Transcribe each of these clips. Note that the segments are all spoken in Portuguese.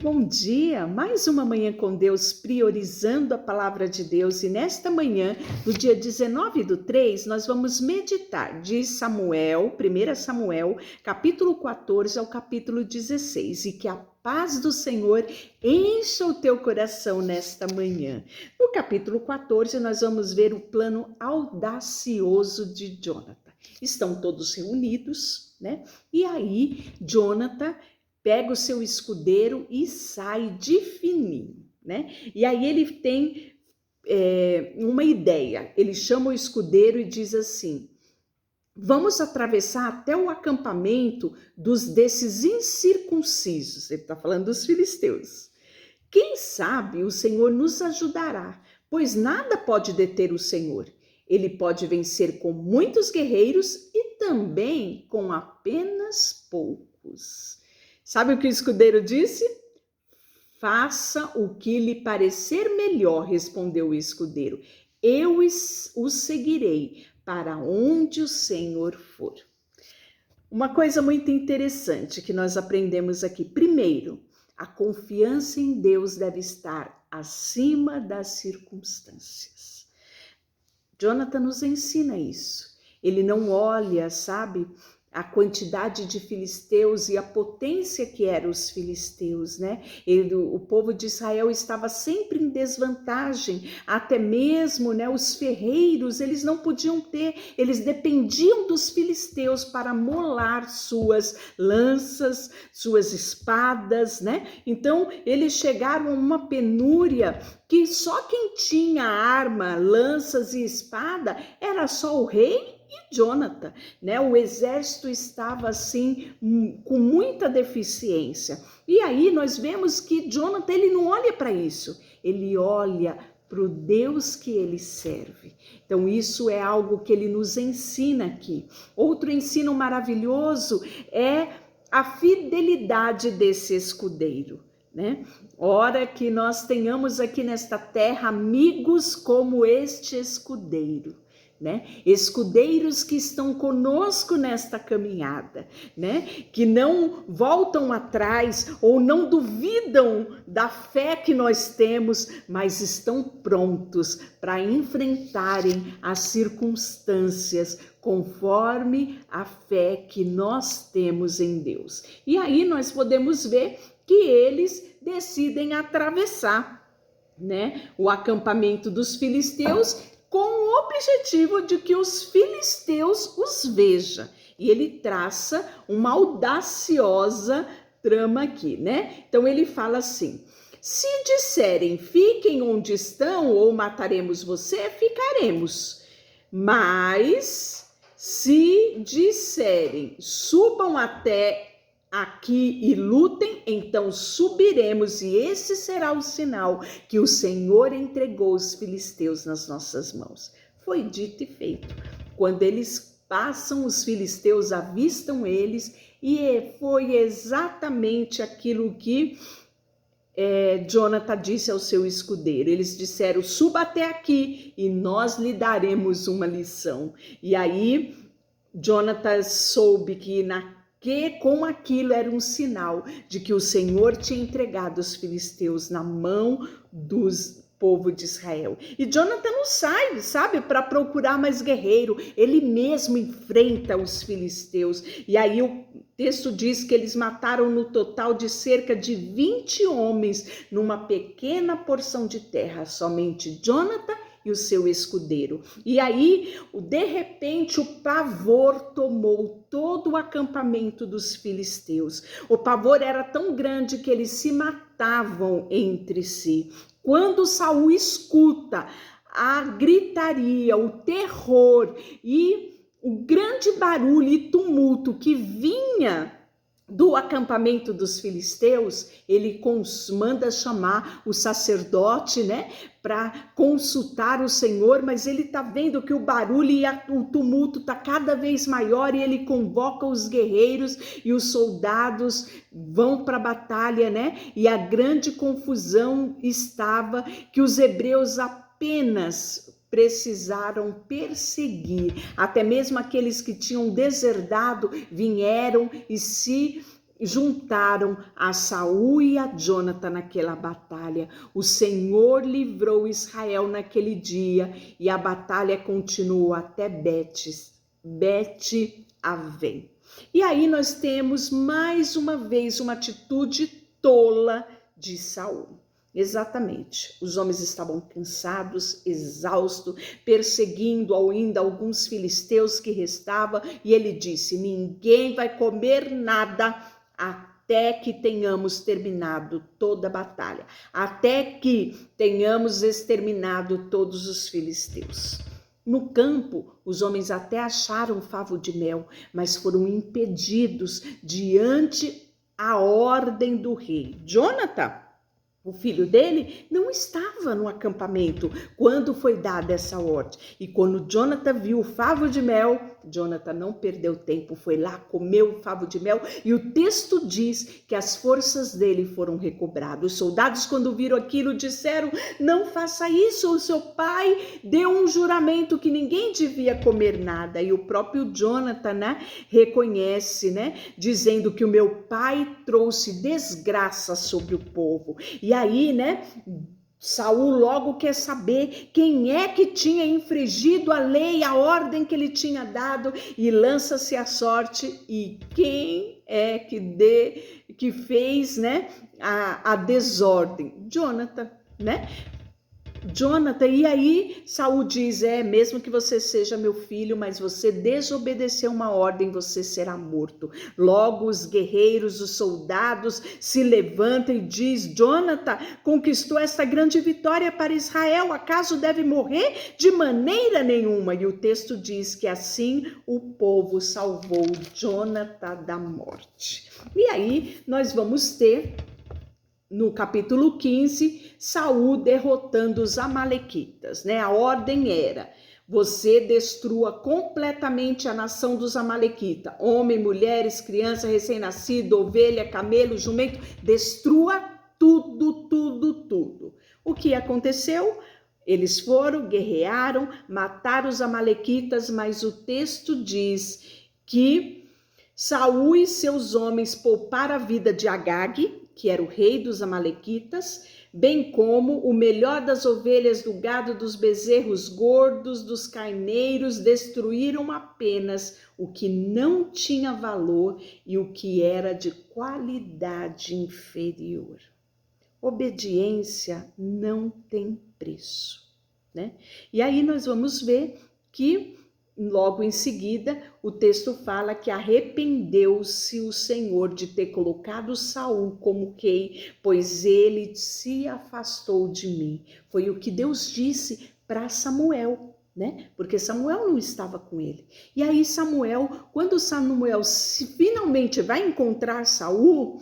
Bom dia, mais uma manhã com Deus, priorizando a palavra de Deus. E nesta manhã, no dia 19/3, nós vamos meditar de Samuel, 1 Samuel, capítulo 14 ao capítulo 16. E que a paz do Senhor encha o teu coração nesta manhã. No capítulo 14, nós vamos ver o plano audacioso de Jonathan. Estão todos reunidos, né? E aí, Jonathan pega o seu escudeiro e sai de fininho, né? E aí ele tem uma ideia. Ele chama o escudeiro e diz assim: vamos atravessar até o acampamento desses incircuncisos. Ele está falando dos filisteus. Quem sabe o Senhor nos ajudará, pois nada pode deter o Senhor. Ele pode vencer com muitos guerreiros e também com apenas poucos. Sabe o que o escudeiro disse? Faça o que lhe parecer melhor, respondeu o escudeiro. Eu o seguirei para onde o Senhor for. Uma coisa muito interessante que nós aprendemos aqui. Primeiro, a confiança em Deus deve estar acima das circunstâncias. Jonathan nos ensina isso. Ele não olha, sabe, a quantidade de filisteus e a potência que eram os filisteus, né? O povo de Israel estava sempre em desvantagem, até mesmo, né, os ferreiros, eles não podiam ter, eles dependiam dos filisteus para molar suas lanças, suas espadas, né? Então, eles chegaram a uma penúria que só quem tinha arma, lanças e espada era só o rei e Jonathan, né? O exército estava assim com muita deficiência. E aí nós vemos que Jonathan, ele não olha para isso, ele olha para o Deus que ele serve. Então isso é algo que ele nos ensina aqui. Outro ensino maravilhoso é a fidelidade desse escudeiro, né? Ora que nós tenhamos aqui nesta terra amigos como este escudeiro, né? Escudeiros que estão conosco nesta caminhada, né? Que não voltam atrás ou não duvidam da fé que nós temos, mas estão prontos para enfrentarem as circunstâncias conforme a fé que nós temos em Deus. E aí nós podemos ver que eles decidem atravessar, né, o acampamento dos filisteus com o objetivo de que os filisteus os vejam. E ele traça uma audaciosa trama aqui, né? Então ele fala assim: se disserem fiquem onde estão ou mataremos você, ficaremos. Mas se disserem subam até aqui e lutem, então subiremos, e esse será o sinal que o Senhor entregou os filisteus nas nossas mãos. Foi dito e feito. Quando eles passam, os filisteus avistam eles, e foi exatamente aquilo que Jonathan disse ao seu escudeiro. Eles disseram: suba até aqui e nós lhe daremos uma lição. E aí Jonathan soube que com aquilo era um sinal de que o Senhor tinha entregado os filisteus na mão dos povo de Israel. E Jonathan não sai, sabe, para procurar mais guerreiro. Ele mesmo enfrenta os filisteus. E aí o texto diz que eles mataram no total de cerca de 20 homens numa pequena porção de terra. Somente Jonathan e o seu escudeiro. E aí, de repente, o pavor tomou todo o acampamento dos filisteus. O pavor era tão grande que eles se matavam entre si. Quando Saul escuta a gritaria, o terror e o grande barulho e tumulto que vinha do acampamento dos filisteus, ele manda chamar o sacerdote, né, para consultar o Senhor, mas ele está vendo que o barulho e o tumulto está cada vez maior, e ele convoca os guerreiros e os soldados vão para a batalha, né? E a grande confusão estava que os hebreus apenas precisaram perseguir, até mesmo aqueles que tinham deserdado vieram e se juntaram a Saul e a Jonathan naquela batalha. O Senhor livrou Israel naquele dia e a batalha continuou até Bet-Avém. E aí nós temos mais uma vez uma atitude tola de Saul. Exatamente, os homens estavam cansados, exaustos, perseguindo ainda alguns filisteus que restavam, e ele disse: ninguém vai comer nada até que tenhamos terminado toda a batalha, até que tenhamos exterminado todos os filisteus. No campo, os homens até acharam favo de mel, mas foram impedidos diante a ordem do rei. Jonathan, o filho dele, não estava no acampamento quando foi dada essa ordem. E quando Jonathan viu o favo de mel, Jonathan não perdeu tempo, foi lá, comeu o favo de mel. E o texto diz que as forças dele foram recobradas. Os soldados, quando viram aquilo, disseram: não faça isso, o seu pai deu um juramento que ninguém devia comer nada. E o próprio Jonathan, né, reconhece, né, dizendo que o meu pai trouxe desgraça sobre o povo. E aí, né, Saul logo quer saber quem é que tinha infringido a lei, a ordem que ele tinha dado, e lança-se a sorte. E quem é que fez, né, a desordem? Jonathan, né? Jonathan, e aí Saul diz: mesmo que você seja meu filho, mas você desobedeceu uma ordem, você será morto. Logo os guerreiros, os soldados se levantam e diz: Jonathan conquistou esta grande vitória para Israel, acaso deve morrer? De maneira nenhuma. E o texto diz que assim o povo salvou Jonathan da morte. E aí nós vamos ter, no capítulo 15, Saul derrotando os amalequitas, né? A ordem era: você destrua completamente a nação dos amalequitas, homem, mulheres, criança, recém-nascido, ovelha, camelo, jumento, destrua tudo, tudo, tudo. O que aconteceu? Eles foram, guerrearam, mataram os amalequitas, mas o texto diz que Saul e seus homens pouparam a vida de Agag, que era o rei dos amalequitas, bem como o melhor das ovelhas, do gado, dos bezerros gordos, dos carneiros. Destruíram apenas o que não tinha valor e o que era de qualidade inferior. Obediência não tem preço, né? E aí nós vamos ver que logo em seguida, o texto fala que arrependeu-se o Senhor de ter colocado Saul como rei, pois ele se afastou de mim. Foi o que Deus disse para Samuel, né? Porque Samuel não estava com ele. E aí quando Samuel finalmente vai encontrar Saul,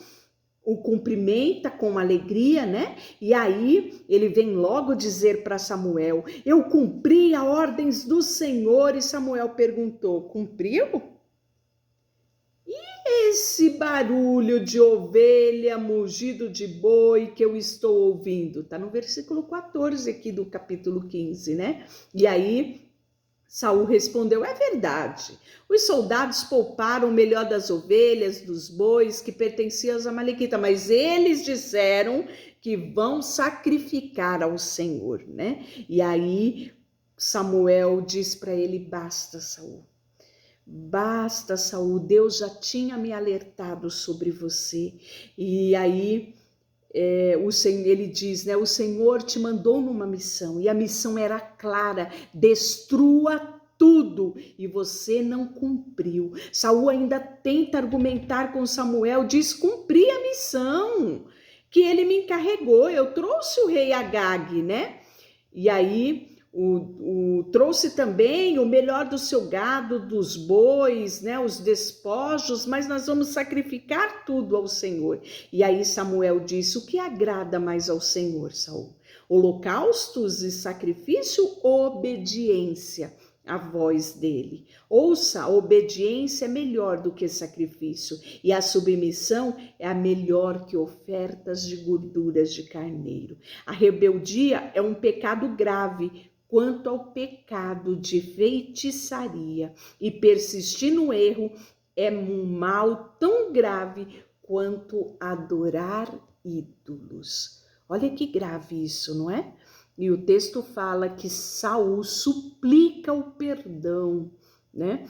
o cumprimenta com alegria, né? E aí ele vem logo dizer para Samuel: eu cumpri as ordens do Senhor. E Samuel perguntou: cumpriu? E esse barulho de ovelha, mugido de boi que eu estou ouvindo? Está no versículo 14 aqui do capítulo 15, né? E aí Saul respondeu: é verdade. Os soldados pouparam o melhor das ovelhas, dos bois que pertenciam aos amalequitas, mas eles disseram que vão sacrificar ao Senhor, né? E aí Samuel diz para ele: basta, Saul. Basta, Saul, Deus já tinha me alertado sobre você. E aí ele diz, né? O Senhor te mandou numa missão, e a missão era clara: destrua tudo, e você não cumpriu. Saul ainda tenta argumentar com Samuel, diz: cumpri a missão que ele me encarregou, eu trouxe o rei Agag, né? E aí trouxe também o melhor do seu gado, dos bois, né, os despojos, mas nós vamos sacrificar tudo ao Senhor. E aí Samuel disse: o que agrada mais ao Senhor, Saul? Holocaustos e sacrifício ou obediência à voz dele? Ouça, a obediência é melhor do que sacrifício, e a submissão é a melhor que ofertas de gorduras de carneiro. A rebeldia é um pecado grave quanto ao pecado de feitiçaria, e persistir no erro é um mal tão grave quanto adorar ídolos. Olha que grave isso, não é? E o texto fala que Saul suplica o perdão, né?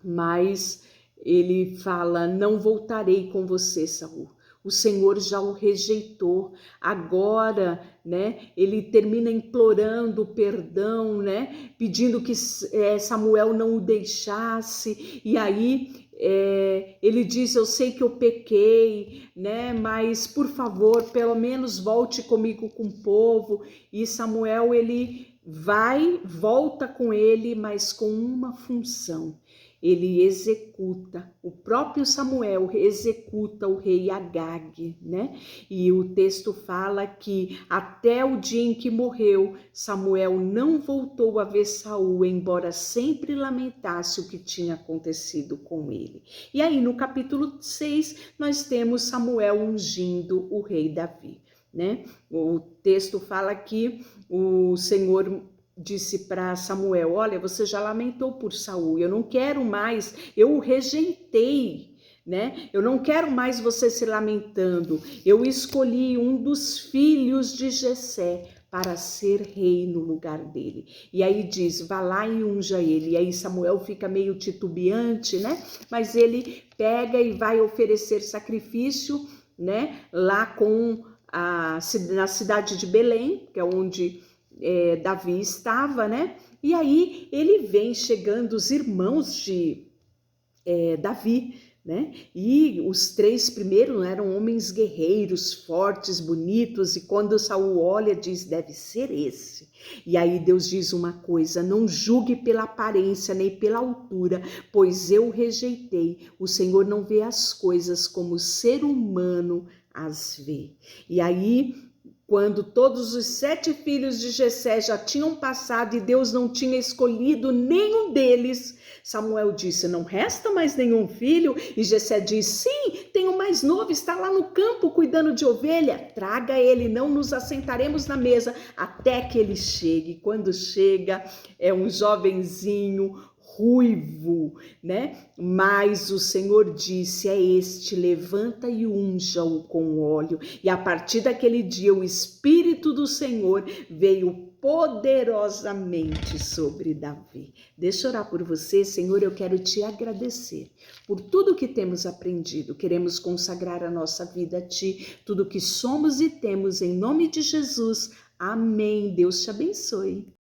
Mas ele fala: não voltarei com você, Saul. O Senhor já o rejeitou. Agora, né? Ele termina implorando perdão, né? Pedindo que Samuel não o deixasse. E aí ele diz: eu sei que eu pequei, né? Mas por favor, pelo menos volte comigo com o povo. E Samuel, ele volta com ele, mas com uma função. Ele executa, o próprio Samuel executa o rei Agag, né? E o texto fala que até o dia em que morreu, Samuel não voltou a ver Saul, embora sempre lamentasse o que tinha acontecido com ele. E aí no capítulo 6, nós temos Samuel ungindo o rei Davi, né? O texto fala que o Senhor disse para Samuel: olha, você já lamentou por Saul, eu não quero mais, eu o rejeitei, né? Eu não quero mais você se lamentando. Eu escolhi um dos filhos de Jessé para ser rei no lugar dele. E aí diz: vá lá e unja ele. E aí Samuel fica meio titubeante, né? Mas ele pega e vai oferecer sacrifício, né? Lá na cidade de Belém, que é onde Davi estava, né? E aí ele vem chegando os irmãos de Davi, né? E os 3 primeiros eram homens guerreiros, fortes, bonitos, e quando Saul olha, diz: deve ser esse. E aí Deus diz uma coisa: não julgue pela aparência nem pela altura, pois eu rejeitei. O Senhor não vê as coisas como o ser humano as vê. E aí, quando todos os 7 filhos de Jessé já tinham passado e Deus não tinha escolhido nenhum deles, Samuel disse: não resta mais nenhum filho? E Jessé diz: sim, tem o mais novo, está lá no campo cuidando de ovelha. Traga ele, não nos assentaremos na mesa até que ele chegue. Quando chega, é um jovenzinho ruivo, né? Mas o Senhor disse: é este, levanta e unja-o com óleo. E a partir daquele dia o Espírito do Senhor veio poderosamente sobre Davi. Deixa eu orar por você. Senhor, eu quero te agradecer por tudo que temos aprendido. Queremos consagrar a nossa vida a ti, tudo que somos e temos, em nome de Jesus. Amém. Deus te abençoe.